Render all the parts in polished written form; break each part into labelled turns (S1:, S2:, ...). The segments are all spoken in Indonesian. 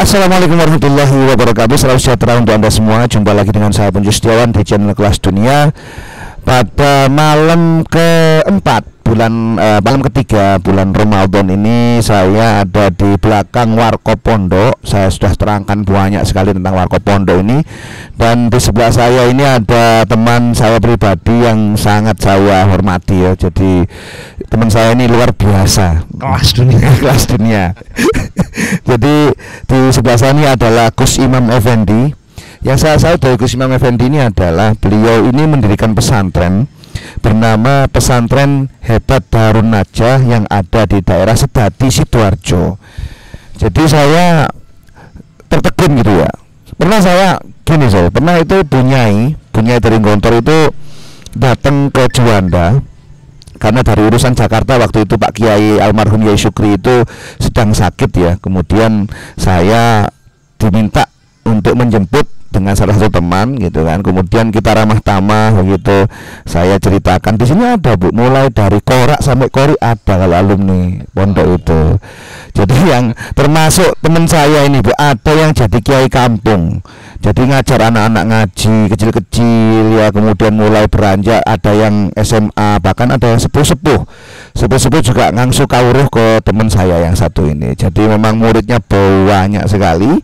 S1: Assalamualaikum warahmatullahi wabarakatuh. Salam sejahtera untuk Anda semua. Jumpa lagi dengan saya Punju Setiawan di channel Kelas Dunia. Pada malam ketiga bulan Ramadan ini saya ada di belakang Warkop Pondok. Saya sudah terangkan banyak sekali tentang Warkop Pondok ini. Dan di sebelah saya ini ada teman saya pribadi yang sangat saya hormati ya. Jadi teman saya ini luar biasa, kelas dunia, kelas dunia. Jadi di sebelah saya ini adalah Gus Imam Effendi. Yang saya dari Gus Imam Effendi ini adalah beliau ini mendirikan pesantren bernama Pesantren Hebat Darun Najah yang ada di daerah Sedati, Sidoarjo. Jadi saya tertegun gitu ya. Pernah itu Bunyai dari Gontor itu datang ke Juanda karena dari urusan Jakarta waktu itu Pak Kiai almarhum Yai Syukri itu sedang sakit ya. Kemudian saya diminta untuk menjemput dengan salah satu teman gitu kan. Kemudian kita ramah tamah begitu. Saya ceritakan di sini ada Bu, mulai dari korak sampai kori ada kalau alumni pondok itu. Jadi yang termasuk teman saya ini Bu, ada yang jadi kiai kampung. Jadi ngajar anak-anak ngaji kecil-kecil ya, kemudian mulai beranjak ada yang SMA, bahkan ada yang sepuh-sepuh juga ngangsu kawruh ke teman saya yang satu ini. Jadi memang muridnya banyak sekali.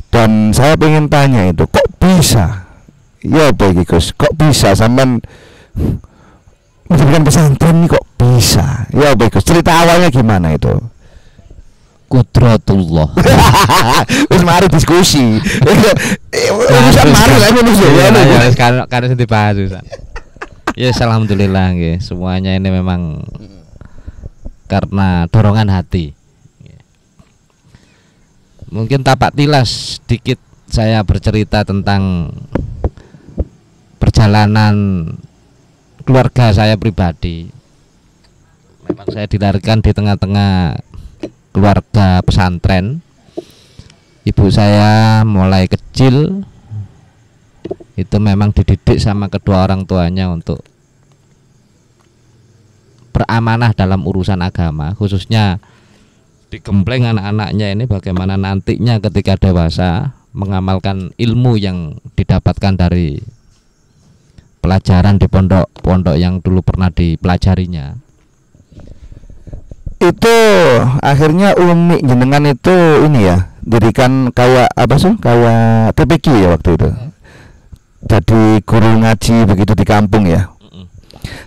S1: Dan saya pengen tanya itu, kok bisa? Ya baik Gus, kok bisa sampean mendirikan pesantren ini kok bisa? Ya baik Gus, cerita awalnya gimana itu?
S2: Kudratullah.
S1: Terus mari diskusi.
S2: Karena sing dibahas Ustaz. Ya alhamdulillah nggih, semuanya ini memang karena dorongan hati. Mungkin tapak tilas sedikit saya bercerita tentang perjalanan keluarga saya pribadi. Memang saya dilahirkan di tengah-tengah keluarga pesantren. Ibu saya mulai kecil itu memang dididik sama kedua orang tuanya untuk beramanah dalam urusan agama, khususnya digembleng anak-anaknya ini bagaimana nantinya ketika dewasa mengamalkan ilmu yang didapatkan dari pelajaran di pondok-pondok yang dulu pernah dipelajarinya.
S1: Itu akhirnya Umi jenengan itu ini ya, dirikan kayak apa sih? Kayak TPQ ya waktu itu. Jadi guru ngaji begitu di kampung ya.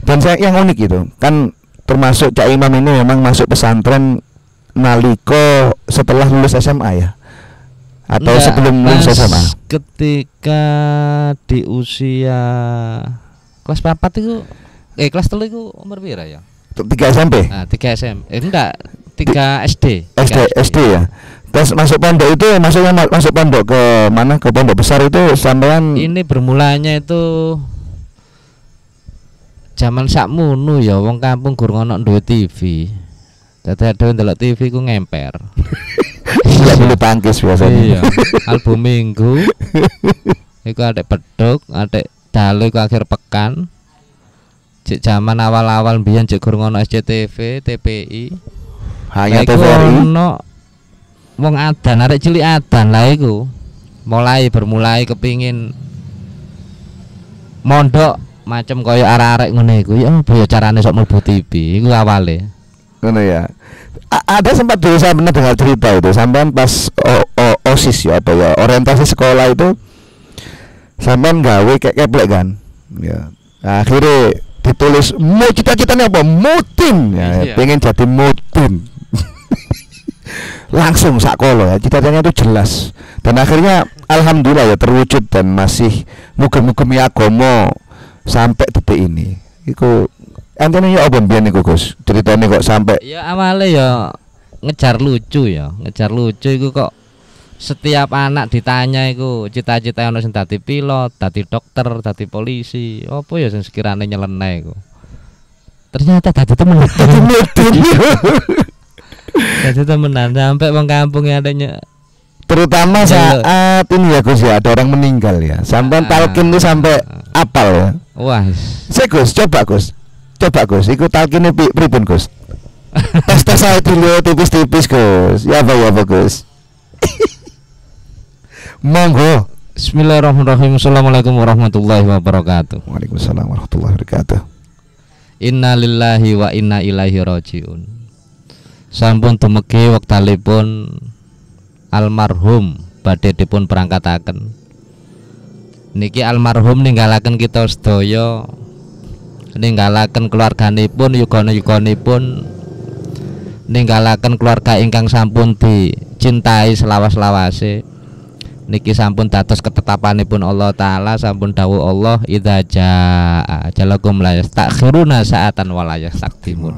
S1: Dan saya yang unik itu kan termasuk Cak Imam ini memang masuk pesantren naliko setelah lulus SMA ya, atau enggak, sebelum lulus SMA?
S2: Ketika di usia kelas 4 itu kelas 3 itu umur pira ya?
S1: 3 SMP?
S2: Nah, 3 SM. Enggak, 3 SD.
S1: SD ya. Terus masuk pondok itu masuk pondok ke mana? Ke pondok besar itu sampean?
S2: Ini bermulanya itu zaman sakmono ya, wong kampung gur ngono duwe TV. Dadi ada ndelok TV ku ngemper.
S1: Enggak bulu tangkis biasanya.
S2: Iya. Album minggu. Iku adek beduk, adek dalu iku akhir pekan. Cek zaman awal-awal mbiyen cek gur ngono SCTV, TPI.
S1: Hanya TVRI.
S2: Ono wong adan, arek cilik adan lah iku. Bermulai kepingin mondok macam kaya arek-arek ngene iku. Ya apa ya carane sok mlebu TV. Iku awale.
S1: Ngono ya. Ada sempat dulu saya pernah dengar cerita itu sampean pas OSIS ya, atau ya orientasi sekolah itu sampean gawe kayak keplek kan ya. Nah, akhirnya ditulis mau cita-citanya apa, mutin ya, iya. Pengen jadi mutin. Langsung sakolo ya, cita-citanya itu jelas. Dan akhirnya alhamdulillah ya terwujud dan masih mugi-mugi agama sampai detik ini. Iku antene ya apa mbiyen niku Gus? Ceritane kok sampai
S2: ya awalnya ya ngejar lucu iku kok setiap anak ditanya iku cita-cita ono sing dadi pilot, dadi dokter, dadi polisi. Apa ya sing sekirane nyeleneh iku. Ternyata dadi temen. Dadi temenan sampai wong kampung adanya.
S1: Terutama saat ini ya Gus ya, ada orang meninggal ya. Sampai talqin tuh sampai apal ya.
S2: Wah.
S1: Gus, coba Gus, ikut talkinnya pripun Gus? Tes saya dulu tipis-tipis Gus. Ya apa Gus? Monggo.
S2: Bismillahirrahmanirrahim. Assalamualaikum warahmatullahi wabarakatuh.
S1: Waalaikumsalam warahmatullahi wabarakatuh.
S2: Inna lillahi wa inna ilaihi rajiun. Sampun dumugi wektalipun almarhum badhe dipun berangkataken. Niki almarhum ninggalaken kita sedaya, ninggalaken keluarganipun, yugana-yuganipun, ninggalaken keluarga ingkang sampun dicintai selawas-lawase. Niki sampun dados ketetapanipun Allah Ta'ala, sampun dawuh Allah idza jaa ajalakum la yastakhiruna sa'atan wa la yastaqdimun.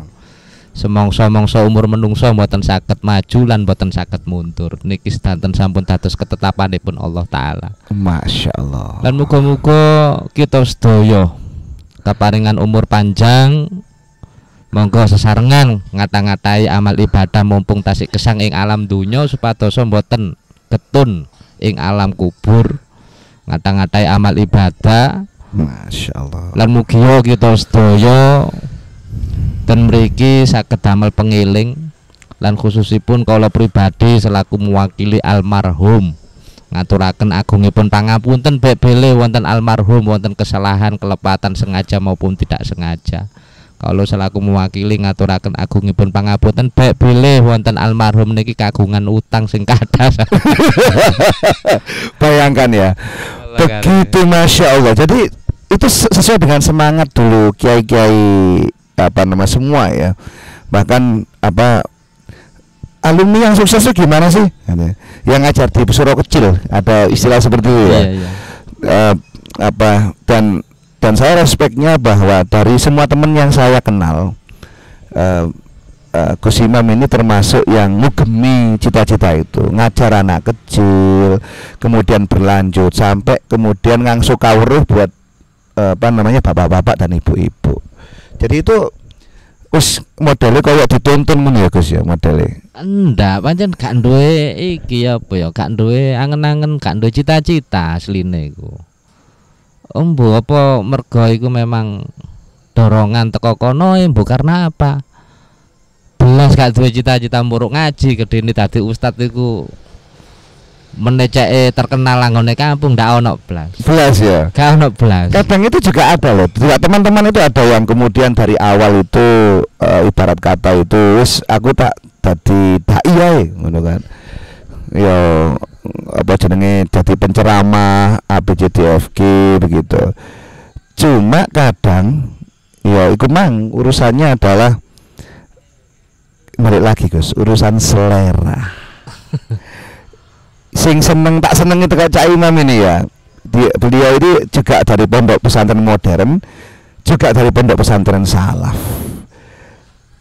S2: Semongso-mongso umur menungso mboten saged maju lan mboten saged mundur. Niki sedanten sampun dados ketetapanipun Allah Ta'ala.
S1: Masya Allah.
S2: Lan muga-muga kita sedaya kaparingan umur panjang, monggo sesarengan ngata-ngatai amal ibadah mumpung tasik gesang ing alam dunya supados mboten ketun ing alam kubur, ngata-ngatai amal ibadah.
S1: Masya Allah.
S2: Lan mugia kita sedaya ten mriki saged damel pengiling lan khususipun kula pribadi selaku mewakili almarhum ngaturaken agungipun pangapunten bebele wonten almarhum wonten kesalahan kelepatan sengaja maupun tidak sengaja. Kalau selaku mewakili ngaturaken agungipun pangapunten bebele wonten almarhum niki kagungan utang sing kathah.
S1: Bayangkan ya. Begitu Masya Allah. Jadi itu sesuai dengan semangat dulu kiai-kiai apa nama semua ya. Bahkan apa alumni yang sukses itu gimana sih? Yang ngajar di Suro kecil ada istilah seperti itu ya. Apa dan saya respeknya bahwa dari semua teman yang saya kenal, Gus Imam ini termasuk yang ngugemi cita-cita itu, ngajar anak kecil, kemudian berlanjut sampai kemudian ngangsu kawruh buat apa namanya bapak-bapak dan ibu-ibu. Jadi itu Gus modelnya kayak dituntun men ya Gus ya modelnya.
S2: Ndak, pancen gak duwe iki apa ya, gak duwe angen-angen, gak duwe cita-cita asline iku. Embo apa mergo iku memang dorongan teko kono embo karena apa? Belas gak duwe cita-cita muruk ngaji gedene dadi ustad iku meneceke terkenal langgone kampung ndak ono blas. Blas ya. Gak ono blas.
S1: Kadang itu juga ada loh. Juga teman-teman itu ada yang kemudian dari awal itu ibarat kata itu wis aku tak dadi dai ae ngono kan. Ya apa jenenge jadi penceramah ABCDFG begitu. Cuma kadang ya itu mang urusannya adalah balik lagi Gus, urusan selera. Sing seneng tak seneng itu kayak Cak Imam ini ya. Beliau ini juga dari pondok pesantren modern, juga dari pondok pesantren salaf.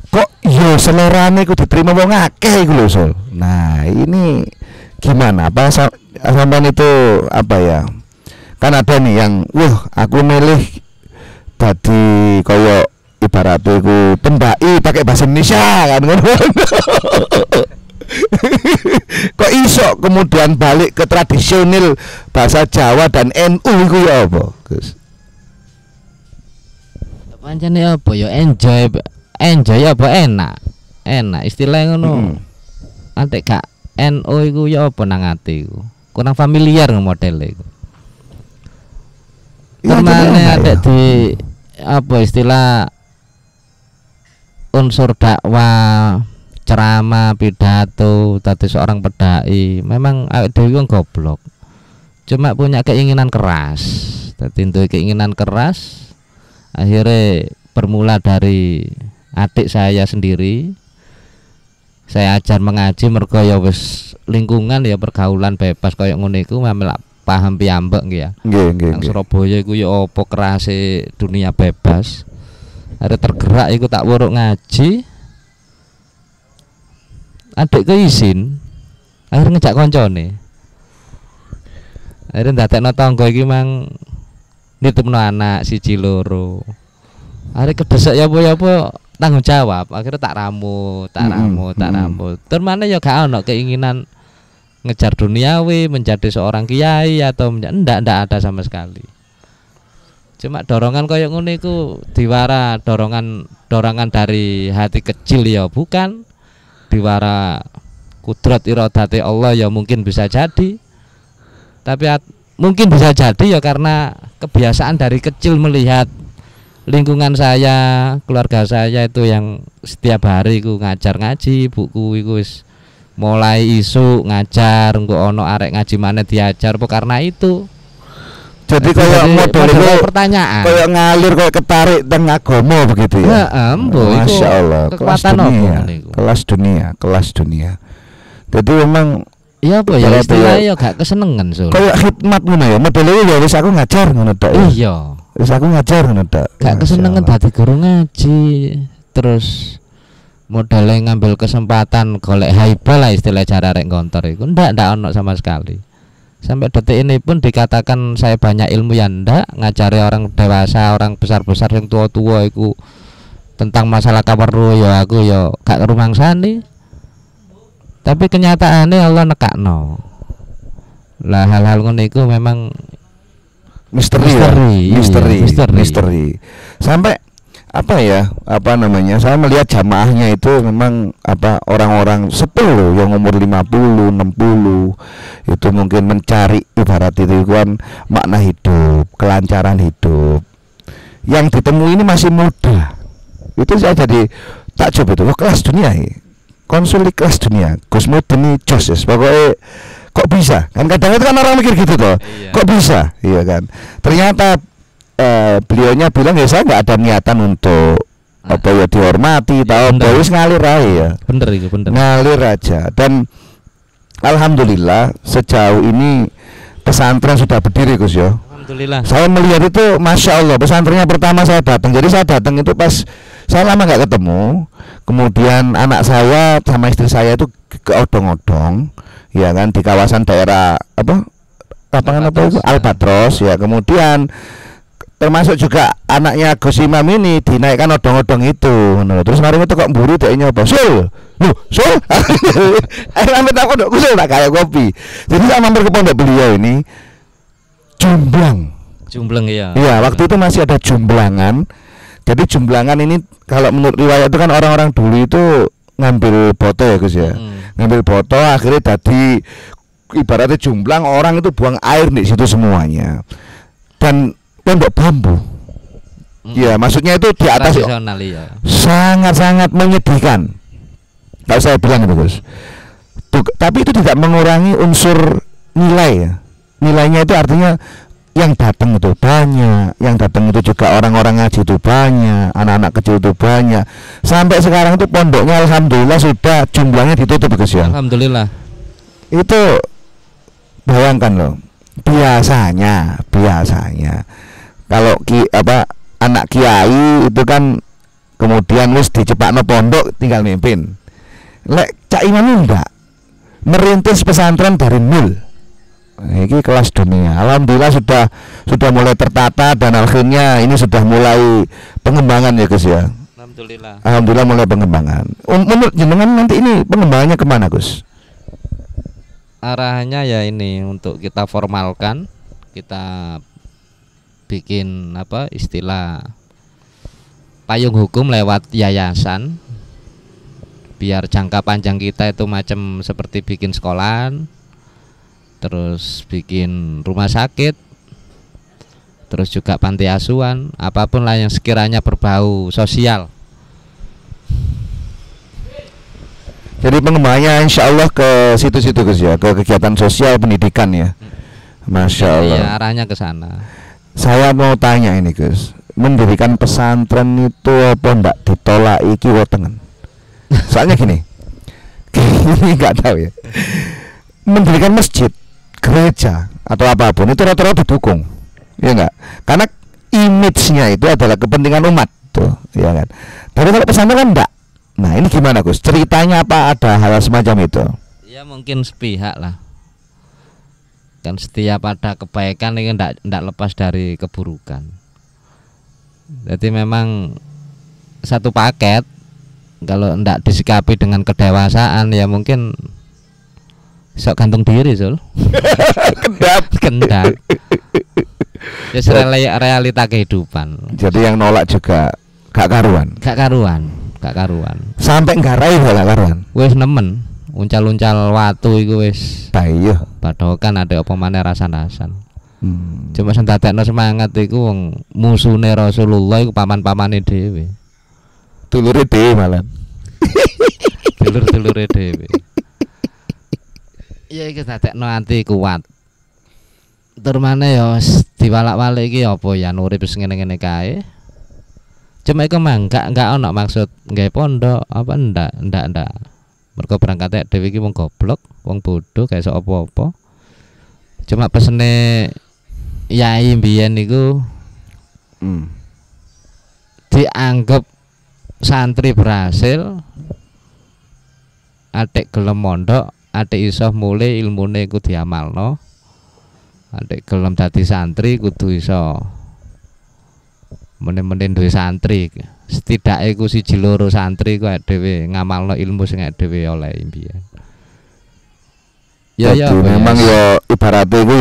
S1: Kok yo selerane ku diterima wong akeh iku lho, Sul. Nah, ini gimana? Apa sampean itu apa ya? Kan ada nih yang aku milih tadi koyo ibaratnya ku pendai pakai bahasa Indonesia kan ngono. Kok iso kemudian balik ke tradisional bahasa Jawa dan NU iku ya apa, Gus?
S2: Pancene apa ya enjoy apa enak istilahnya ngono. Antek gak NU iku ya apa nang ati iku. Kurang familiar modele iku. Termane ada di apa istilah unsur dakwah, ceramah, pidato, tadi seorang pedai. Memang awake dhewe goblok. Cuma punya keinginan keras. Dadi keinginan keras akhirnya bermula dari adik saya sendiri. Saya ajar mengaji mergo ya wis lingkungan ya pergaulan bebas kaya ngono iku memang paham piyambak nggih ya. Nggih. Nang Surabaya iku ya apa kerase dunia bebas. Are tergerak iku tak wuruk ngaji. Adikku izin. Akhirnya ngejak koncone. Akhirnya ndadekno tangga iki mang nitipno anak siji loro. Are kedesek ya apa tanggung jawab. Akhirnya tak ramu. Termane ya gak ono keinginan ngejar duniawi menjadi seorang kiai atau ndak ada sama sekali. Cuma dorongan koyo ngono iku diwara dorongan dari hati kecil ya bukan, diwara kudrat iradati Allah ya mungkin bisa jadi. Tapi mungkin bisa jadi ya karena kebiasaan dari kecil melihat lingkungan saya, keluarga saya itu yang setiap hari ku ngajar ngaji, buku iku wis mulai isu ngajar, engko ono arek ngaji mana diajar apa karena itu.
S1: Jadi kayak model
S2: pertanyaan.
S1: Kayak ngalir kayak ketarik teng agama begitu ya. Masya Allah. Kelas dunia. Jadi memang
S2: iya apa ya istilahnya gak kesenengan so.
S1: Kayak khidmat ngono ya. Modelnya ya wis aku ngajar ngono tok.
S2: Iya.
S1: Wis aku ngajar ngono tok.
S2: Gak kesenengan dadi guru ngaji. Terus modalnya ngambil kesempatan golek haibah lah istilah cara rek kontor iku ndak ono sama sekali. Sampai detik ini pun dikatakan saya banyak ilmu ya ndak, ngajari orang dewasa, orang besar-besar yang tua-tua iku tentang masalah kabar ya aku ya gak rumangsani. Tapi kenyataannya Allah nekakno. Lah hal-hal ngono iku memang misteri. Sampai saya melihat jamaahnya itu memang orang-orang sepuluh yang umur 50, 60 itu mungkin mencari ibarat itu kan makna hidup, kelancaran hidup. Yang ditemui ini masih muda. Itu saya jadi takjub itu, kelas dunia ya. Konsul di kelas dunia. Gus Mudin ini Joses, pokoknya kok bisa? Kan kadang itu kan orang mikir gitu toh. Iya. Kok bisa? Iya kan. Ternyata beliaunya bilang ya saya nggak ada niatan untuk apa ya dihormati tahu wis ngalir aja ya. Bener. Ngalir aja dan alhamdulillah sejauh ini pesantren sudah berdiri Gus ya. Alhamdulillah. Saya melihat itu masya Allah pesantrennya pertama saya datang. Jadi saya datang itu pas saya lama nggak ketemu. Kemudian anak saya sama istri saya itu ke odong-odong ya kan di kawasan daerah lapangan apa itu Albatros ya. Kemudian termasuk juga anaknya Gus Imam ini dinaikkan odong-odong itu. Terus mari itu kok mburu deknya apa? Sul. Amit aku ndok kusul tak kayak kopi. Jadi saya mampir ke pondok beliau ini Jumblang ya. Iya, waktu itu masih ada jumblangan. Jadi jumblangan ini kalau menurut riwayat itu kan orang-orang dulu itu ngambil boto ya Gus ya. Ngambil boto akhirnya tadi ibaratnya jumblang orang itu buang air di situ semuanya. Dan pondok bambu. Ya, maksudnya itu di atas ya. Sangat-sangat menyedihkan. Kalau saya bilang itu, Gus. Tapi itu tidak mengurangi unsur nilai ya. Nilainya itu artinya yang datang itu banyak, yang datang itu juga orang-orang ngaji itu banyak, anak-anak kecil itu banyak. Sampai sekarang itu pondoknya alhamdulillah sudah jumlahnya ditutup Gus ya. Alhamdulillah. Itu bayangkan loh. Biasanya kalau anak kiai itu kan kemudian wis dicepakno pondok tinggal mimpin. Lek Cak Imam ndak merintis pesantren dari nol. Ini kelas dunia. Alhamdulillah sudah mulai tertata dan akhirnya ini sudah mulai pengembangan ya Gus ya. Alhamdulillah mulai pengembangan. Menurut jenengan nanti ini pengembangannya kemana Gus? Arahnya ya ini untuk kita formalkan, kita bikin istilah payung hukum lewat yayasan, biar jangka panjang kita itu macam seperti bikin sekolahan, terus bikin rumah sakit, terus juga panti asuhan, apapun lah yang sekiranya berbau sosial.
S1: Jadi pengembangannya insya Allah ke situ-situ Gus ya, ke kegiatan sosial pendidikan ya. Masya Allah.
S2: Ya, arahnya ke sana.
S1: Saya mau tanya ini Gus, mendirikan pesantren itu apa ndak ditolak iki wetengen? Soalnya gini, ini nggak tahu ya. Mendirikan masjid, gereja atau apapun itu rata-rata didukung, ya enggak? Karena image-nya itu adalah kepentingan umat, tuh, ya kan? Tapi kalau pesantren kan enggak. Nah ini gimana Gus? Ceritanya apa ada hal semacam itu?
S2: Ya mungkin sepihak lah. Kan setiap ada kebaikan ini enggak lepas dari keburukan. Jadi memang satu paket. Kalau enggak disikapi dengan kedewasaan ya mungkin sok gantung diri Sul. Kendap. Ya realita kehidupan.
S1: Jadi yang nolak juga gak karuan.
S2: Gak karuan.
S1: Sampai nggarai gak karuan.
S2: Wis nemen uncal-uncal watu iku wis
S1: Ta iya.
S2: padokan ada apa maneh rasan-rasan. Cuma sing dadekno semangat iku wong musune Rasulullah iku paman-pamane dhewe.
S1: Dulure dhewe malah.
S2: Dulur-dulure dhewe. Iya iki dadekno ati kuat. Tur maneh ya diwalak-walik iki apa ya urip wis ngene-ngene kae. Cuma iku mah enggak ono maksud nggawe pondok apa ndak. Mergo berangkate dhewe iki wong goblok, wong bodoh gak iso apa-apa. Cuma pesene yai mbiyen niku dianggap santri berhasil, adik gelem mondok, adik iso mulai ilmune iku diamalno, adik gelem dadi santri kudu iso menen-menen duwe santri. Setidaknya iku siji loro santri ku dhewe ngamalno ilmu sing dhewe oleh mbiyen.
S1: Ya memang ya ibaratnya iku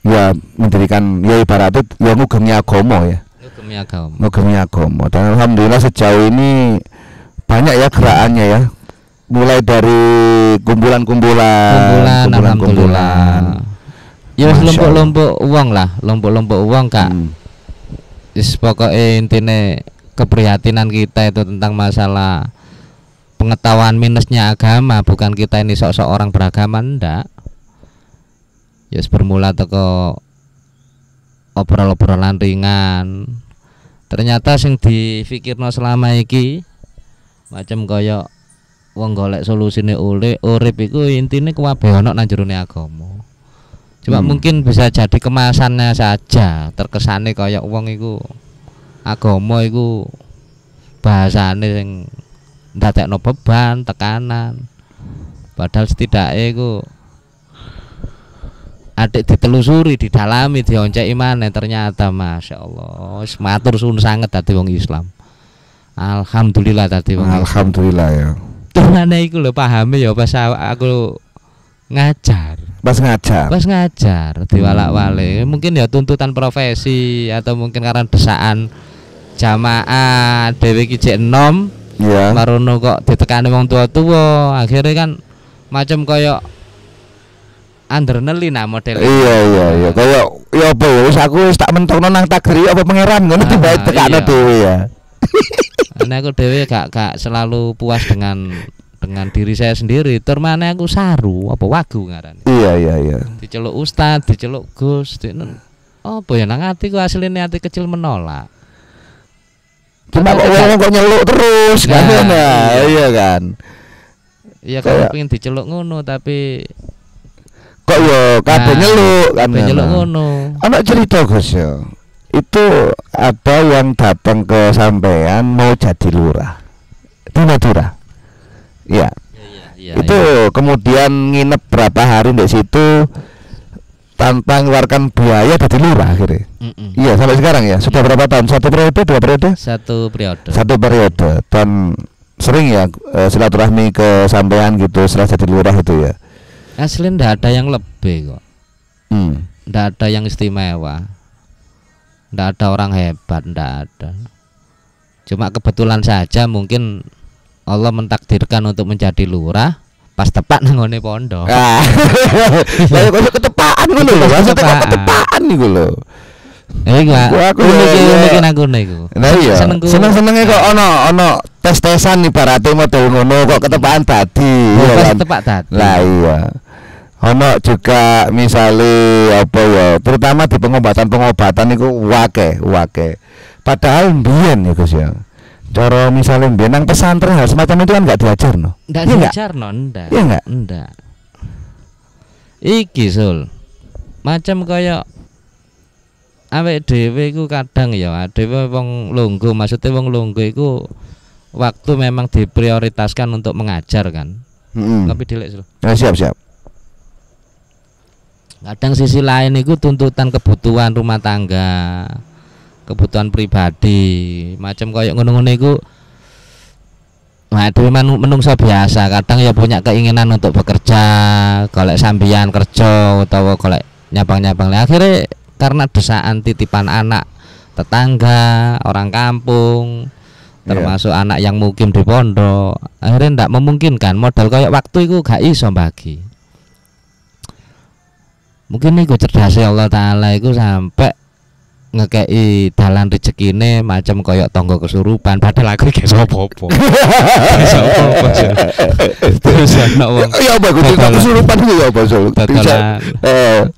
S1: ya mendirikan ya ibaratnya ya ngugemi agama ya. Ngugemi agama. Dan alhamdulillah sejauh ini banyak ya gerakannya ya. Mulai dari kumpulan. Ya wis lompok-lompok uang lah, lompok-lompok uang Kak. Wis pokoke intine keprihatinan kita itu tentang masalah pengetahuan minusnya agama, bukan kita ini sok-sok orang beragama ndak. Ya bermula teko obrol-obrolan ringan. Ternyata sing difikirno selama iki macam kaya wong golek solusine urip iku intine kuwabe ana nang jerone agama. Cuma mungkin bisa jadi kemasannya saja, terkesane kaya wong iku agama iku bahasane sing ndadekno beban, tekanan. Padahal setidaknya iku adik ditelusuri, didalami, dionceki maneh ternyata masya Allah wis matur suwun sanget dadi wong Islam. Alhamdulillah dadi wong Islam. Alhamdulillah ya.
S2: Ternyata iku lho pahame ya pas aku ngajar. Pas ngajar diwalak-walik. Mungkin ya tuntutan profesi atau mungkin karena desaan jamaah dhewe iki jek enom.
S1: Iya.
S2: Marono kok ditekani wong tua-tua, akhirnya kan macam kaya underneli nah model.
S1: Iya. Kaya ya apa ya wis aku wis tak mentokno nang takdir apa pangeran ngono tiba tekakno dhewe ya.
S2: Nah aku dhewe gak selalu puas dengan diri saya sendiri. Termane aku saru apa wagu ngarane.
S1: Iya.
S2: Diceluk ustaz, diceluk Gus. Apa ya nang atiku asline ati kecil menolak.
S1: Cuma kok nyeluk terus kan. Iya kan.
S2: Iya kan pengen diceluk ngono tapi
S1: kok yo kabeh nyeluk kan.
S2: Nyeluk ngono.
S1: Ana cerita Gus ya. Itu ada yang datang ke sampean mau jadi lurah di Madura. Iya. Itu kemudian nginep berapa hari di situ tanpa mengeluarkan biaya jadi lurah akhirnya. Iya sampai sekarang ya. Sudah berapa tahun? 1 periode, 2 periode?
S2: 1 periode.
S1: 1 periode. Dan sering ya silaturahmi ke sampean gitu setelah jadi lurah itu ya.
S2: Asli ndak ada yang lebih kok. Ndak ada yang istimewa. Ndak ada orang hebat, ndak ada. Cuma kebetulan saja mungkin Allah mentakdirkan untuk menjadi lurah pas tepat nang ngone pondok.
S1: Lah kok ketepaan ngono lho, maksudnya ketepaan niku lho.
S2: Aku iki nang kono iku.
S1: Nah iya. Seneng-senenge kok ana tes-tesan ibaratnya model ngono kok ketepaan dadi.
S2: Pas tepak dadi.
S1: Lah iya. Ono juga misalnya apa ya, terutama di pengobatan iku wake. Padahal mbiyen ya Gus ya. Cara misalnya mbiyen nang pesantren hal semacam itu kan enggak diajarno.
S2: Enggak diajarno, ndak.
S1: Iya enggak?
S2: Ndak. Iki Sul. Macam kaya awake dhewe iku kadang ya dhewe wong lungguh, maksudnya wong lungguh iku waktu memang diprioritaskan untuk mengajar kan. Tapi dilek Sul.
S1: Nah, siap.
S2: Kadang sisi lain itu tuntutan kebutuhan rumah tangga, kebutuhan pribadi, macam kayak ngono-ngono iku. Nah, dhewe menungso biasa, kadang ya punya keinginan untuk bekerja, golek sambian kerja utawa golek nyabang-nyabang. Akhirnya karena desaan titipan anak tetangga, orang kampung, termasuk anak yang mukim di pondok, akhirnya ndak memungkinkan modal kayak waktu itu gak iso bagi. Mungkin iku cerdasnya Allah Ta'ala iku sampai ngekei dalan rezekine macam koyok tonggo kesurupan, padahal aku gak sapa-apa. Gak sapa-apa. Terus ana wong
S1: ya apa kesurupan itu ya apa Sul?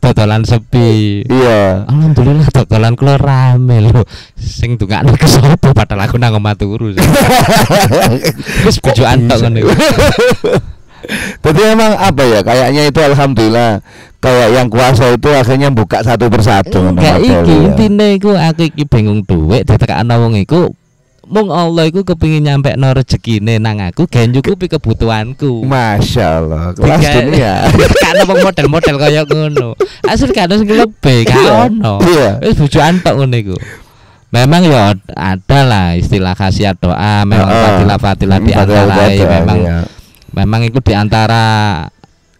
S2: Dodolan sepi.
S1: Iya.
S2: Alhamdulillah dodolan kula rame lho. Sing ndongakno ke sapa padahal aku nang omah turu. Wis bojokan tok ngene.
S1: Jadi emang apa ya, kayaknya itu alhamdulillah kayak yang kuasa itu akhirnya buka satu persatu.
S2: Kayak iki intine iku aku iki bingung dhuwit ditekakno wong iku mung Allah iku kepengin nyampekno rezekine nang aku gen nyukupi kebutuhanku.
S1: Masya Allah, kelas dunia.
S2: Kan wong model-model kaya ngono. Asli kan sing lebih kan ono. Wis bojokan tok ngene iku. Memang ya ada lah istilah khasiat doa, memang fadilah-fadilah di antara memang itu di antara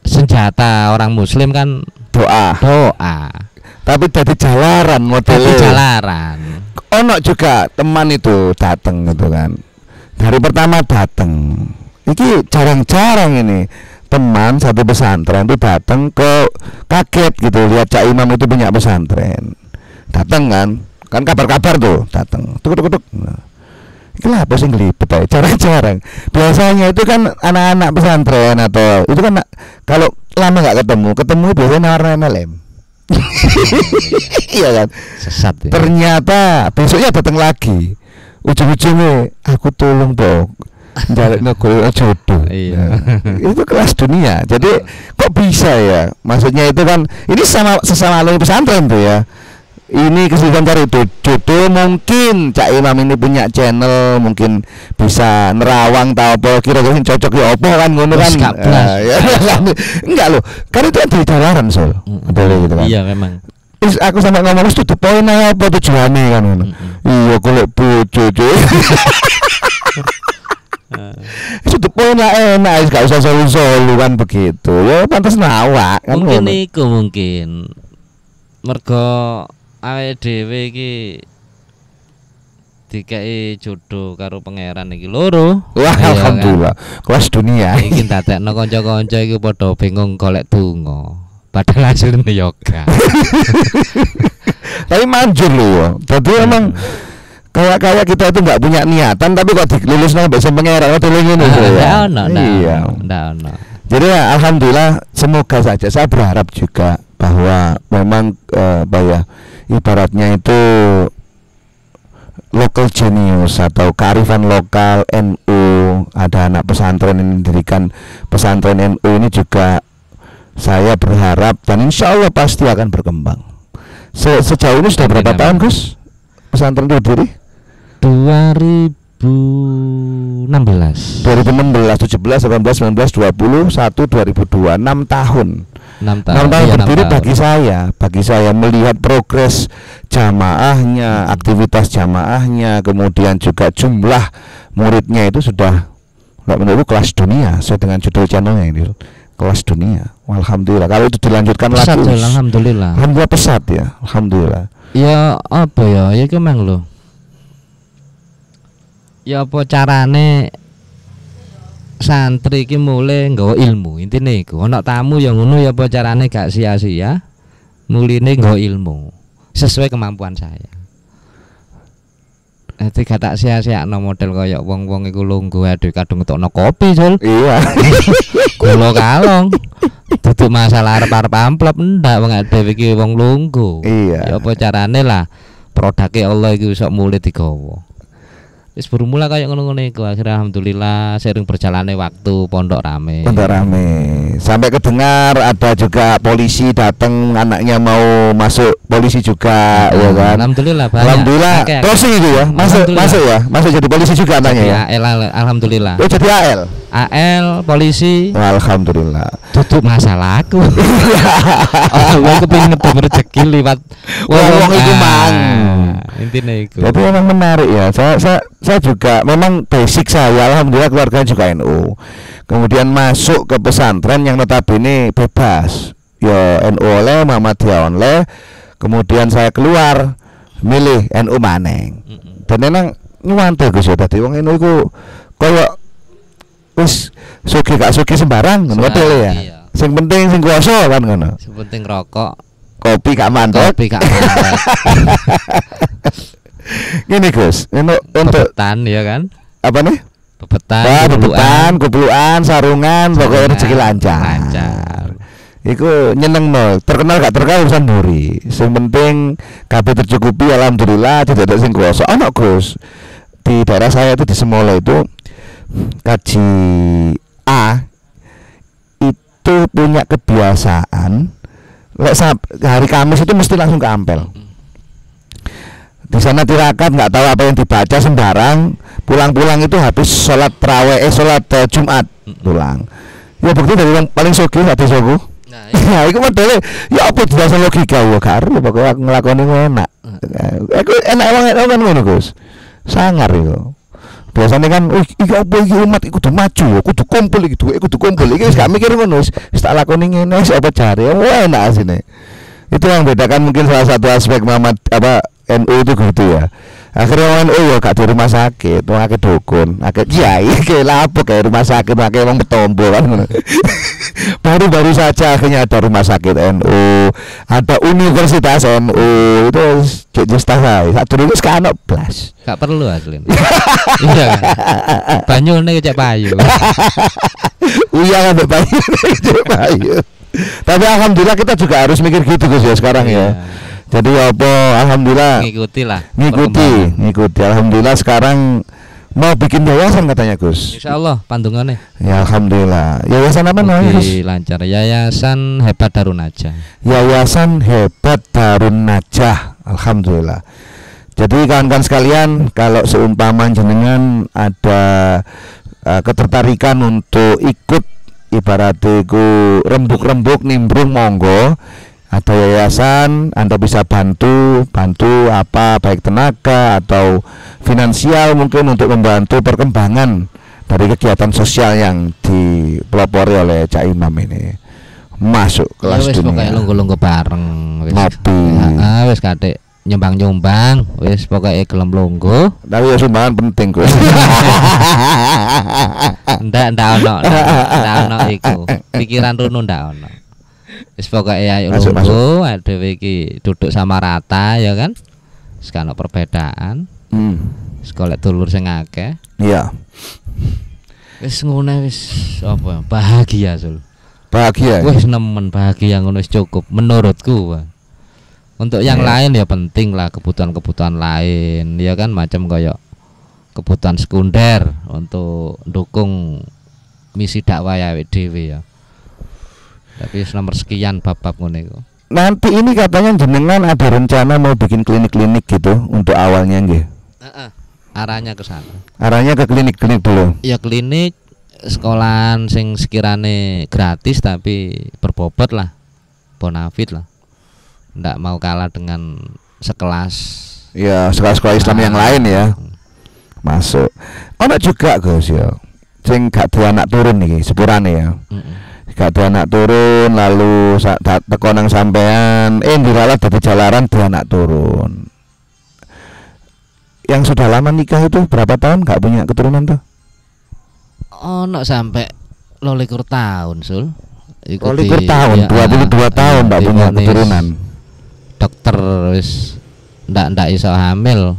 S2: senjata orang muslim kan
S1: doa. Tapi dari jalaran modelnya. Jalaran. Ono juga teman itu datang gitu kan. Dari pertama datang. Ini jarang-jarang ini teman satu pesantren itu datang ke kaget gitu lihat Cak Imam itu punya pesantren. Datang kan kabar-kabar tuh datang. Tuk. Itulah apa sih ngelipet aja, jarang-jarang. Biasanya itu kan anak-anak pesantren atau itu kan kalau lama nggak ketemu biasanya nawar MLM. Iya kan?
S2: Sesat ya.
S1: Ternyata besoknya datang lagi. Ujung-ujungnya aku tolong dong. Jarak ngegol jodoh.
S2: Iya.
S1: Itu kelas dunia. Jadi kok bisa ya? Maksudnya itu kan ini sesama alumni pesantren tuh ya. Ini kesulitan cari jodoh, mungkin Cak Imam ini punya channel, mungkin bisa nerawang tau apa kira-kira yang cocok ya apa kan ngono kan. Enggak loh, karena itu ada jalaran Sol. Gitu kan.
S2: Iya memang.
S1: Terus aku sama ngomong itu poin apa tujuannya kan ngono. Iya golek bojo cuy. Itu poin enak, gak usah solu kan begitu. Ya pantas nawak kan.
S2: Mungkin iku mungkin mergo awake dhewe iki dikai jodoh karo pangeran iki loro.
S1: Wah, alhamdulillah. Kelas dunia.
S2: Iki dadekno kanca-kanca iki padha bingung golek donga. Padahal hasilnya yoga.
S1: Tapi manjur loh. Jadi emang kayak kita itu nggak punya niatan tapi kok dilulus nang mbek pangeran kok ngene ya. Iya. Jadi ya, alhamdulillah semoga saja saya berharap juga bahwa memang ibaratnya itu local genius atau kearifan lokal NU, ada anak pesantren yang mendirikan pesantren NU ini juga saya berharap dan insya Allah pasti akan berkembang. Sejauh ini sudah berapa tahun Gus pesantren itu berdiri? 2016, 17, 18, 19, 20, 2002, 6 tahun. 6 tahun berdiri bagi saya melihat progres jamaahnya, aktivitas jamaahnya, kemudian juga jumlah muridnya itu sudah menurut kelas dunia sesuai dengan judul channelnya ini, kelas dunia. Alhamdulillah kalau itu dilanjutkan
S2: pesat
S1: lagi.
S2: Ya, alhamdulillah
S1: pesat ya, alhamdulillah.
S2: Ya apa ya memang loh. Ya apa carane santri ki mulai nggawa ilmu, intine iku ana tamu yang ngono ya apa carane gak sia-sia muline nggawa ilmu sesuai kemampuan saya. Gak tak sia-siakno model kaya wong-wong iku lungguh aduh kadung ngetokno kopi Sul.
S1: Iya.
S2: Gula kalong. Duduk masalah arep-arep amplop ndak wong dhewe iki wong lungguh.
S1: Iya.
S2: Ya apa carane lah produke Allah iki iso mulih digawa. Wis bermula kayak ngono-ngono iku akhirnya alhamdulillah sering berjalannya waktu pondok rame. Sampai kedengar ada juga polisi datang, anaknya mau masuk polisi juga ya kan. Alhamdulillah banyak.
S1: Alhamdulillah. Closing itu ya. Masuk jadi polisi juga anaknya ya.
S2: Alhamdulillah.
S1: Oh jadi
S2: AL polisi.
S1: Alhamdulillah.
S2: Tutup masalahku. Allah kepengin ngetemu rezeki liwat
S1: wong iku mang.
S2: Intine iku.
S1: Jadi memang menarik ya. Saya juga memang basic saya alhamdulillah keluarga juga NU. Kemudian masuk ke pesantren yang notabene bebas. Ya NU oleh, Muhammadiyah oleh. Kemudian saya keluar milih NU maneng. Dan memang Nguwantel Gus ya dadi wong NU iku koyo wis sugih gak sugih sembarang ngono modele ya.
S2: Iya.
S1: Sing penting sing kuwasa kan ngono.
S2: Sing penting rokok,
S1: Kopi gak mantep.
S2: kopi gak mandek.
S1: Gini Gus, untuk
S2: Bebetan ya kan?
S1: apa nih?
S2: Bebetan,
S1: Bebetan, kupluan, sarungan, pokoknya rezeki lancar.
S2: Lancar.
S1: Iku nyeneng no, terkenal gak terkenal urusan buri. Yang penting kabeh tercukupi alhamdulillah, tidak ada sing kuwasa. Ono Gus. Di daerah saya itu di Semola itu kaji A itu punya kebiasaan hari Kamis itu mesti langsung ke Ampel. Di sana tirakat nggak tahu apa yang dibaca sembarang, pulang-pulang itu habis sholat tarawih, sholat Jumat pulang. Ya bukti dari yang paling sugih hati suku.
S2: Nah,
S1: Ya, itu modele ya apa dasar logika wa karo pokoknya aku nglakoni enak. Aku enak kan ngono Gus. Sangar itu. Biasanya kan iki apa iki umat iku kudu maju, kudu kumpul iki duwe kudu kumpul. Iki wis gak mikir ngono, wis tak lakoni ngene wis apa jare. Wah enak asine. Itu yang bedakan mungkin salah satu aspek Muhammad apa NU itu gitu ya. Akhirnya NU ya gak di rumah sakit, wong akeh dukun, akeh kiai, kayak lapo kayak rumah sakit, akeh wong petombo kan ngono. Baru-baru saja akhirnya ada rumah sakit NU, ada universitas NU, itu justah saya. Saat dulu sekarang ono blas.
S2: gak perlu asli. Iya kan? Banyu nih cek payu.
S1: Uya kan bayu, cek bayu. Tapi alhamdulillah kita juga harus mikir gitu Gus ya sekarang ya. Jadi apa alhamdulillah
S2: Ngikuti lah.
S1: ngikuti. Alhamdulillah sekarang mau bikin yayasan katanya Gus.
S2: Insyaallah pandungannya.
S1: Ya alhamdulillah. Yayasan apa namanya Gus?
S2: Lancar. Yayasan Hebat Darun Najah.
S1: Yayasan Hebat Darun Najah. Alhamdulillah. Jadi kawan-kawan sekalian, kalau seumpama jenengan ada ketertarikan untuk ikut ibaratiku rembuk-rembuk nimbrung monggo, ada yayasan Anda bisa bantu apa baik tenaga atau finansial mungkin untuk membantu perkembangan dari kegiatan sosial yang dipelopori oleh Cak Imam ini. Masuk kelas
S2: wis
S1: dunia.
S2: Pokoknya lungguh-lungguh bareng wis.
S1: Ngopi.
S2: Wis kadek nyumbang-nyumbang wis pokoknya gelem lungguh.
S1: Tapi ya sumbangan penting Gus.
S2: Ndak ono iku. Pikiran runu ndak ono. Wis pokoke ayo lungguh, dhewe iki duduk sama rata ya kan. Wis kan perbedaan. Wis golek dulur sing akeh.
S1: Iya.
S2: Wis ngene wis apa bahagia Sul.
S1: Bahagia.
S2: Wis nemen bahagia ngono wis cukup menurutku. Untuk yang lain ya penting lah kebutuhan-kebutuhan lain ya kan macam kayak kebutuhan sekunder untuk dukung misi dakwah ya dhewe ya. Tapi nomor sekian bab-bab ngono iku.
S1: Nanti ini katanya jenengan ada rencana mau bikin klinik-klinik gitu untuk awalnya nggih.
S2: Arahnya ke sana.
S1: Arahnya ke klinik-klinik dulu.
S2: Ya klinik sekolahan sing sekirane gratis tapi berbobot lah. Bonafit lah. Ndak mau kalah dengan sekelas
S1: Ya, sekolah-sekolah Islam yang lain ya. Masuk. Ono juga Gus ya. Sing gak duwe anak turun nih sepurane ya. Gak duwe anak turun lalu teko nang sampean diralat dadi jalaran duwe anak turun. Yang sudah lama nikah itu berapa tahun gak punya keturunan tuh?
S2: Ono sampai 22 tahun Sul.
S1: 22 tahun, 22 tahun gak punya keturunan.
S2: Dokter wis ndak iso hamil.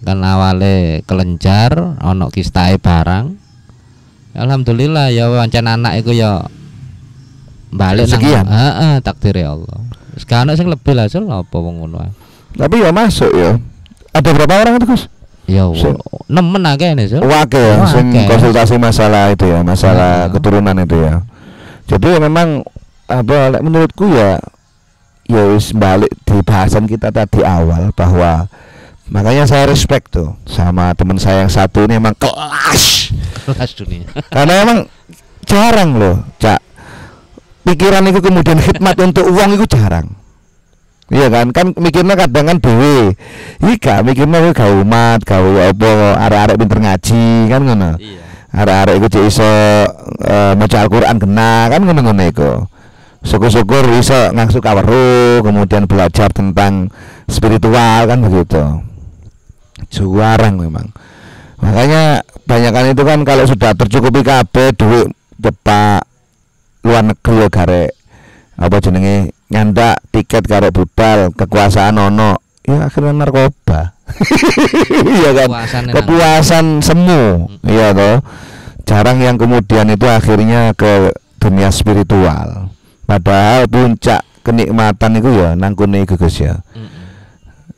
S2: Kan awale kelenjar, ono kistae barang. Alhamdulillah ya pancen anak iku ya balik nang takdir ya Allah. Wis kan sing lebih lah Sul apa wong ngono.
S1: Tapi ya masuk ya. Ada berapa orang itu Gus?
S2: Ya nemen akeh nih Sul.
S1: Wake ya, sing konsultasi masalah itu ya, masalah keturunan itu ya. Jadi memang apa menurutku ya wis balik di bahasan kita tadi awal bahwa makanya saya respect tuh sama teman saya yang satu ini emang kelas
S2: dunia.
S1: Karena emang jarang loh, Cak. Pikiran itu kemudian khidmat untuk uang itu jarang. Iya kan mikirnya kadang kan dhewe. Iki mikirnya gawe umat, gawe apa arek-arek pinter ngaji kan ngono. Iya. Arek-arek iku cek iso maca Al-Qur'an kena kan ngono-ngono iku. Syukur-syukur iso ngangsu kaweruh, kemudian belajar tentang spiritual kan begitu. Jarang memang. Makanya banyakan itu kan kalau sudah tercukupi kabeh duit Pak luar negeri ya garek apa jenenge nyandak tiket karo budal kekuasaan ono ya akhirnya narkoba. Iya kan, kepuasan semu. Iya toh, jarang yang kemudian itu akhirnya ke dunia spiritual. Padahal puncak kenikmatan itu ya nangkune iku Gus ya.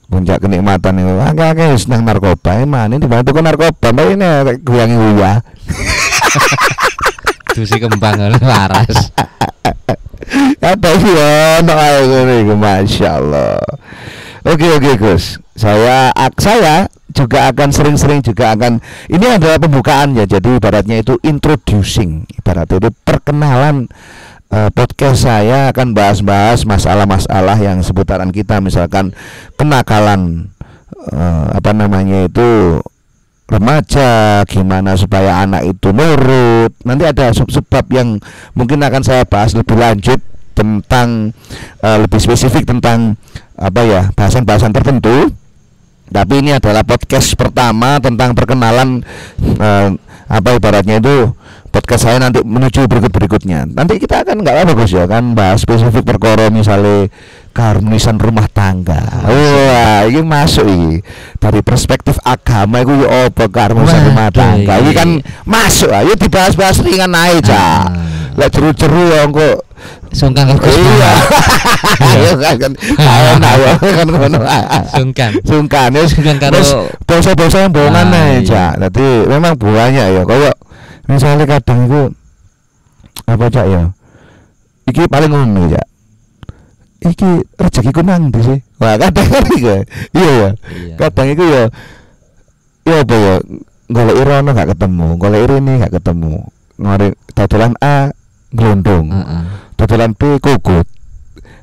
S1: Puncak kenikmatan itu agak-agak senang narkoba emang ini dibantu ke narkoba mbak ini goyangi uya.
S2: Dusi kembang waras.
S1: Apa sih ya no ayo masya Allah. Oke Gus, saya juga akan sering-sering juga akan ini adalah pembukaan ya, jadi ibaratnya itu introducing, ibaratnya itu perkenalan. Podcast saya akan bahas-bahas masalah-masalah yang seputaran kita, misalkan kenakalan apa namanya itu remaja, gimana supaya anak itu nurut. Nanti ada sebab yang mungkin akan saya bahas lebih lanjut tentang lebih spesifik tentang apa ya, bahasan-bahasan tertentu. Tapi ini adalah podcast pertama tentang perkenalan apa ibaratnya itu podcast saya nanti menuju berikutnya. Nanti kita akan nggak apa Gus ya kan bahas spesifik perkara misalnya keharmonisan rumah tangga. Wah, ini masuk ini dari perspektif agama itu ya apa keharmonisan rumah tangga. Ini kan masuk ayo dibahas-bahas ringan aja. Lek jeru-jeru ya kok
S2: sungkan Gus.
S1: Iya. Ayo kan kan ngono. Sungkan karo basa-basa yang bohongan aja. Jadi memang banyak ya kayak misalnya kadang itu apa cak ya, iki paling ngono ya, iki rezekiku nang ndi sih, wah kadang kan iya ya, kadang itu ya apa ya, golek irono gak ketemu, golek ini gak ketemu, ngari dodolan A glondong, dodolan B kukut,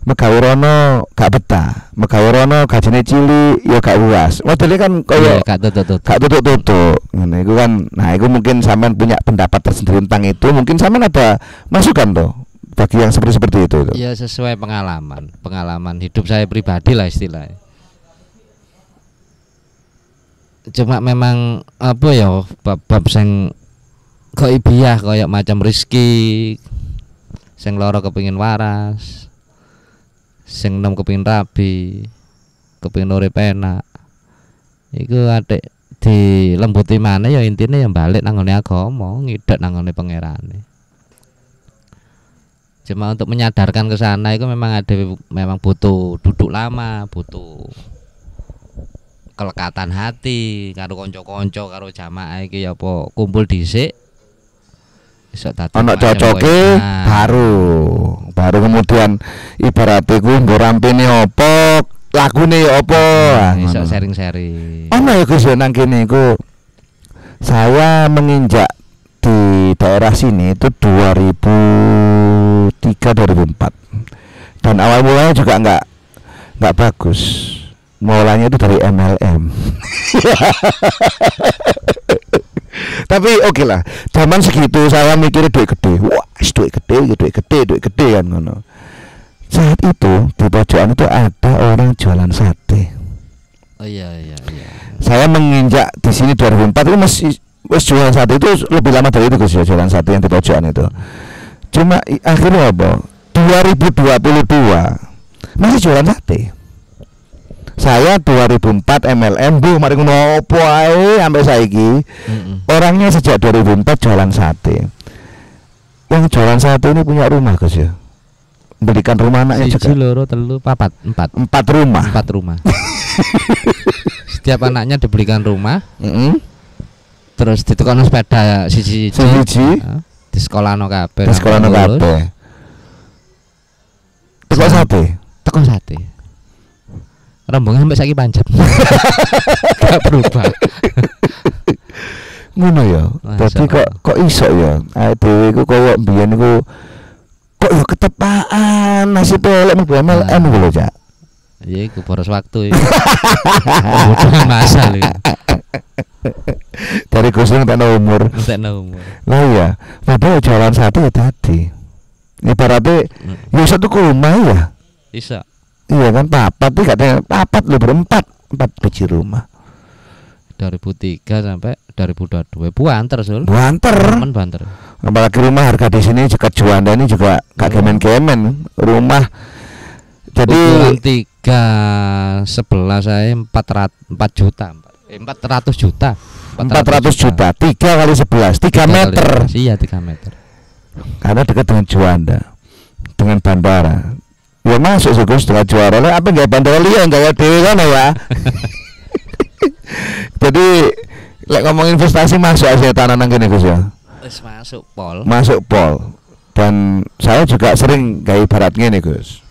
S1: megawe rono gak betah, megawe rono gajine cilik ya gak puas. Modele kan koyo gak tutuk-tutuk. Ngene iku kan. Nah, iku mungkin sampean punya pendapat tersendiri tentang itu. Mungkin sampean ada masukan toh bagi yang seperti itu.
S2: Ya sesuai pengalaman hidup saya pribadi lah istilahnya. Cuma memang apa ya bab sing kok ibiah koyo macam Rizki sing loro kepengin waras. Sing nom kepengin rabi, kepengin urip enak. Iku atik dilembuti maneh ya intine ya balik nang ngene agama, ngidek nang ngene pangerane. Cuma untuk menyadarkan ke sana itu memang butuh duduk lama, butuh kelekatan hati karo kanca-kanca karo jamaah iki ya apa kumpul dhisik.
S1: Anak cocoke baru kemudian ibaratnya gue mbok rampene opo lagune ya opo
S2: iso sharing-sharing.
S1: Ono ya Gus nang kene iku saya menginjak di daerah sini itu 2003-2004 dan awal mulanya juga nggak bagus, mulanya itu dari MLM. Tapi oke lah, zaman segitu saya mikir duit gede, wah duit gede kan ngono. Saat itu di pojokan itu ada orang jualan sate.
S2: Oh iya.
S1: Saya menginjak di sini 2004 itu masih jualan sate itu lebih lama dari itu Gus, jualan sate yang di pojokan itu. Cuma akhirnya apa? 2022 masih jualan sate. Saya 2004 MLM bu, mari ngono opo ae sampai saiki. Orangnya sejak 2004 jualan sate. Yang jualan sate ini punya rumah Gus ya. Belikan rumah anaknya juga.
S2: 4 rumah. Setiap anaknya dibelikan rumah. Terus ditukang sepeda siji. Di sekolah no kabeh. Teko sate. Rombongan sampai saiki pancet. Gak berubah.
S1: Ngono ya. Dadi kok iso ya. Dhewe iku koyo mbiyen iku kok ya ketepaan nasib elek mlebu MLM iku lho, Cak.
S2: Iya iku boros waktu iki. Kebutuhan masal iki.
S1: Dari Gus entekno umur. Lah iya, padahal jalan satu ya tadi. Ibaratnya ya satu rumah ya.
S2: Bisa.
S1: Iya kan papat tuh katanya papat lu berempat 4 biji rumah.
S2: 2003 sampai 2022 banter Sul.
S1: Banter.
S2: Temen banter.
S1: Apalagi rumah harga di sini juga Juanda ini juga gak kemen-kemen rumah. Jadi
S2: ukuran 3 sebelah saya 4 juta. 400 juta.
S1: 400 juta. 3 kali 11, 3 meter.
S2: Iya 3 meter.
S1: Karena dekat dengan Juanda, dengan bandara. Ya masuk sih Gus dengan juara lah. Apa nggak bandara liya nggak dewe kan ya. Jadi lek ngomong investasi masuk aja tanah nang kene Gus ya.
S2: Wis masuk pol.
S1: Masuk pol. Dan saya juga sering kayak ibarat ngene Gus.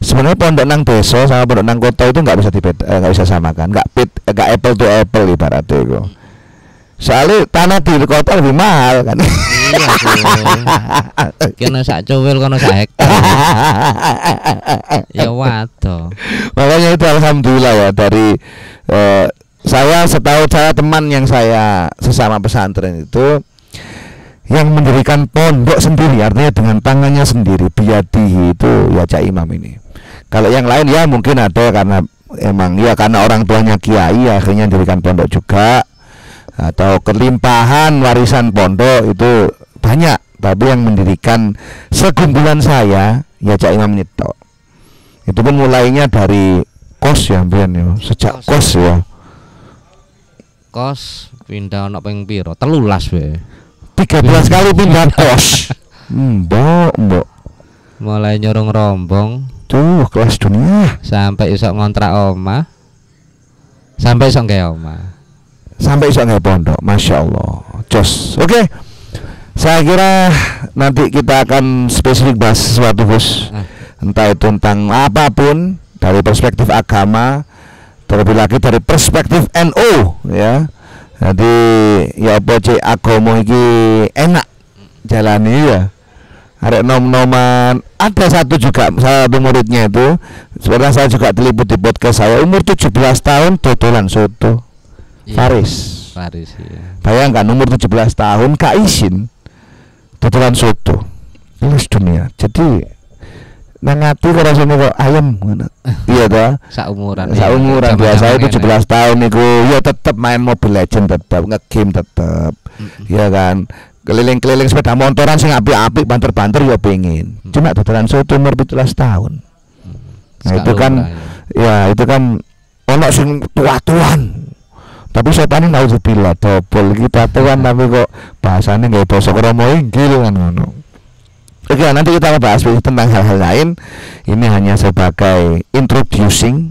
S1: Sebenarnya pondok nang desa sama pondok nang kota itu nggak bisa nggak bisa samakan, nggak apple to apple ibaratnya itu. Soalnya tanah di kota lebih mahal kan.
S2: Iya tuh. Kena sak cowel kono sak hektar. Ya waduh.
S1: Makanya itu alhamdulillah ya dari saya setahu saya teman yang saya sesama pesantren itu yang mendirikan pondok sendiri, artinya dengan tangannya sendiri, biyadihi, itu ya Cak Imam ini. Kalau yang lain ya mungkin ada karena emang ya karena orang tuanya kiai akhirnya mendirikan pondok juga, atau kelimpahan warisan pondok itu banyak. Tapi yang mendirikan segumpulan saya ya Cak Imam Nito. Itu pun mulainya dari kos ya Brian ya, sejak kos ya.
S2: Kos pindah ono ping piro? 13 we.
S1: 13 kali pindah kos. Mbok.
S2: Mulai nyorong rombong
S1: Tuh kelas dunia.
S2: sampai iso ngontrak omah. Sampai iso nggawe omah.
S1: Sampai iso nggak pondok, masya Allah, jos. Oke, saya kira nanti kita akan spesifik bahas sesuatu Gus, entah itu tentang apapun dari perspektif agama, terlebih lagi dari perspektif NU ya. Jadi ya apa cek agama iki enak jalani ya. Ada nom-noman, ada satu juga salah satu muridnya itu, sebenarnya saya juga diliput di podcast saya, umur 17 tahun dodolan soto. Faris
S2: iya.
S1: Bayangkan umur 17 tahun Kak Isin dodolan soto. Kelas dunia. Jadi nang ati kok rasane kok ayam ngono. Iya ta?
S2: Saumuran
S1: biasanya 17 tahun niku ya tetep main Mobile Legend, tetep nge-game tetep. Iya kan? Keliling-keliling sepeda motoran sing apik-apik banter-banter ya pengen. Cuma dodolan soto umur 17 tahun. Nah itu kan ya itu kan ono sing tua-tuan. Tapi setan ini naudzubillah dobol kita tuan tapi kok bahasanya nggak basa kromo inggil kan ngono. Oke, nanti kita bahas tentang hal-hal lain. Ini hanya sebagai introducing,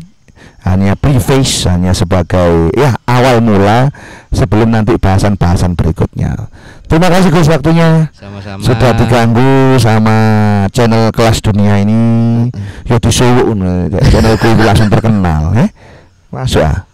S1: hanya preface, hanya sebagai ya awal mula sebelum nanti bahasan-bahasan berikutnya. Terima kasih Gus waktunya.
S2: Sama-sama.
S1: Sudah diganggu sama channel Kelas Dunia ini. Ya disuwuk channelku langsung terkenal, masuk ah.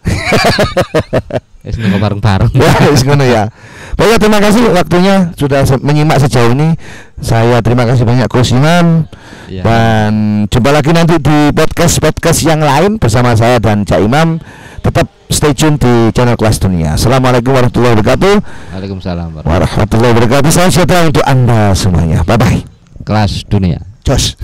S2: Wis nunggu bareng-bareng.
S1: Ya, wis ngono ya. Baik, terima kasih waktunya sudah menyimak sejauh ini. Saya terima kasih banyak Gus Imam.
S2: Ya.
S1: Dan jumpa lagi nanti di podcast yang lain bersama saya dan Cak Imam. Tetap stay tune di channel Kelas Dunia. Assalamualaikum warahmatullahi wabarakatuh.
S2: Waalaikumsalam
S1: warahmatullahi wabarakatuh. Salam sejahtera untuk Anda semuanya. Bye bye.
S2: Kelas Dunia.
S1: Jos.